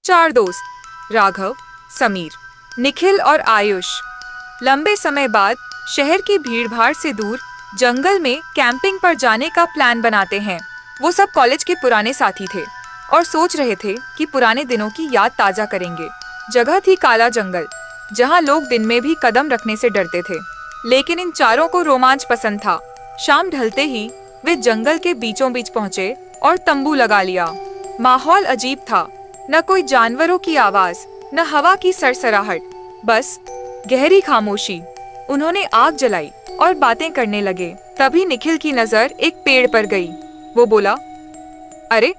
4 दोस्त राघव, समीर, निखिल और आयुष लंबे समय बाद शहर की भीड़भाड़ से दूर जंगल में कैंपिंग पर जाने का प्लान बनाते हैं। वो सब कॉलेज के पुराने साथी थे और सोच रहे थे कि पुराने दिनों की याद ताजा करेंगे। जगह थी काला जंगल, जहाँ लोग दिन में भी कदम रखने से डरते थे, लेकिन इन चारों को रोमांच पसंद था। शाम ढलते ही वे जंगल के बीचों बीच पहुँचे और तंबू लगा लिया। माहौल अजीब था, न कोई जानवरों की आवाज, न हवा की सरसराहट, बस गहरी खामोशी। उन्होंने आग जलाई और बातें करने लगे। तभी निखिल की नजर एक पेड़ पर गई। वो बोला, अरे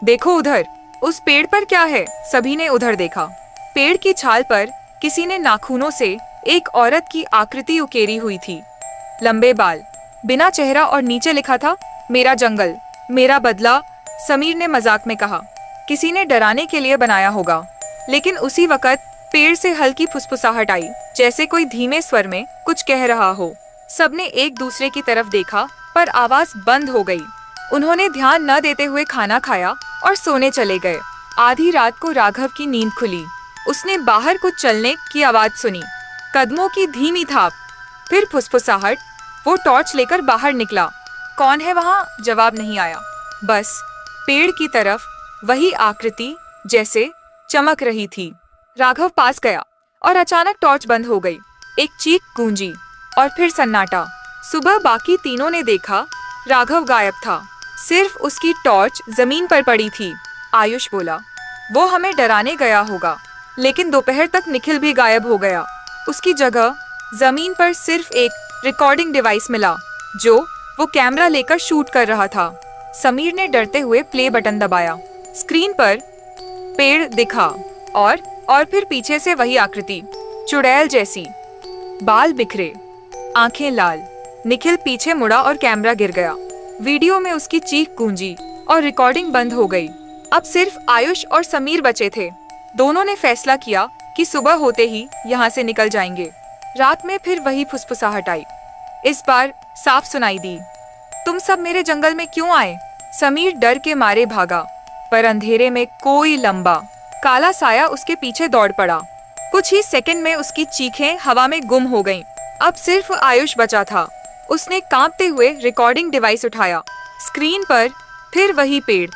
देखो उधर, उस पेड़ पर क्या है? सभी ने उधर देखा। पेड़ की छाल पर किसी ने नाखूनों से एक औरत की आकृति उकेरी हुई थी। लंबे बाल, बिना चेहरा और नीचे लिखा था, मेरा जंगल, मेरा बदला। समीर ने मजाक में कहा, किसी ने डराने के लिए बनाया होगा। लेकिन उसी वक्त पेड़ से हल्की फुसफुसाहट आई, जैसे कोई धीमे स्वर में कुछ कह रहा हो। सबने एक दूसरे की तरफ देखा, पर आवाज बंद हो गई। उन्होंने ध्यान न देते हुए खाना खाया और सोने चले गए। आधी रात को राघव की नींद खुली। उसने बाहर कुछ चलने की आवाज सुनी, कदमों की धीमी थाप, फिर फुसफुसाहट। वो टॉर्च लेकर बाहर निकला। कौन है वहाँ? जवाब नहीं आया। बस पेड़ की तरफ वही आकृति जैसे चमक रही थी। राघव पास गया और अचानक टॉर्च बंद हो गई। एक चीख गूंजी और फिर सन्नाटा। सुबह बाकी तीनों ने देखा, राघव गायब था, सिर्फ उसकी टॉर्च जमीन पर पड़ी थी। आयुष बोला, वो हमें डराने गया होगा। लेकिन दोपहर तक निखिल भी गायब हो गया। उसकी जगह जमीन पर सिर्फ एक रिकॉर्डिंग डिवाइस मिला, जो वो कैमरा लेकर शूट कर रहा था। समीर ने डरते हुए प्ले बटन दबाया। स्क्रीन पर पेड़ दिखा और फिर पीछे से वही आकृति, चुड़ैल जैसी, बाल बिखरे, आंखें लाल। निखिल पीछे मुड़ा और कैमरा गिर गया। वीडियो में उसकी चीख गूंजी और रिकॉर्डिंग बंद हो गई। अब सिर्फ आयुष और समीर बचे थे। दोनों ने फैसला किया कि सुबह होते ही यहाँ से निकल जाएंगे। रात में फिर वही फुसफुसाहट आई। इस बार साफ सुनाई दी, तुम सब मेरे जंगल में क्यों आए? समीर डर के मारे भागा, पर अंधेरे में कोई लंबा काला साया उसके पीछे दौड़ पड़ा। कुछ ही सेकंड में उसकी चीखें हवा में गुम हो गईं। अब सिर्फ आयुष बचा था। उसने कांपते हुए रिकॉर्डिंग डिवाइस उठाया। स्क्रीन पर फिर वही पेड़,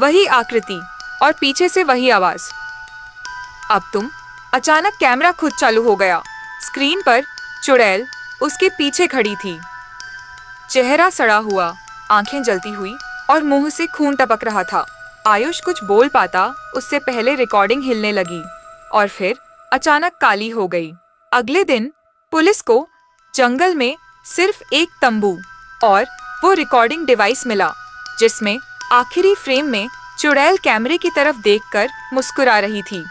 वही आकृति और पीछे से वही आवाज, अब तुम। अचानक कैमरा खुद चालू हो गया। स्क्रीन पर चुड़ैल उसके पीछे खड़ी थी। चेहरा सड़ा हुआ, आंखें जलती हुई और मुंह से खून टपक रहा था। आयुष कुछ बोल पाता उससे पहले रिकॉर्डिंग हिलने लगी और फिर अचानक काली हो गई। अगले दिन पुलिस को जंगल में सिर्फ एक तंबू और वो रिकॉर्डिंग डिवाइस मिला, जिसमें आखिरी फ्रेम में चुड़ैल कैमरे की तरफ देखकर मुस्कुरा रही थी।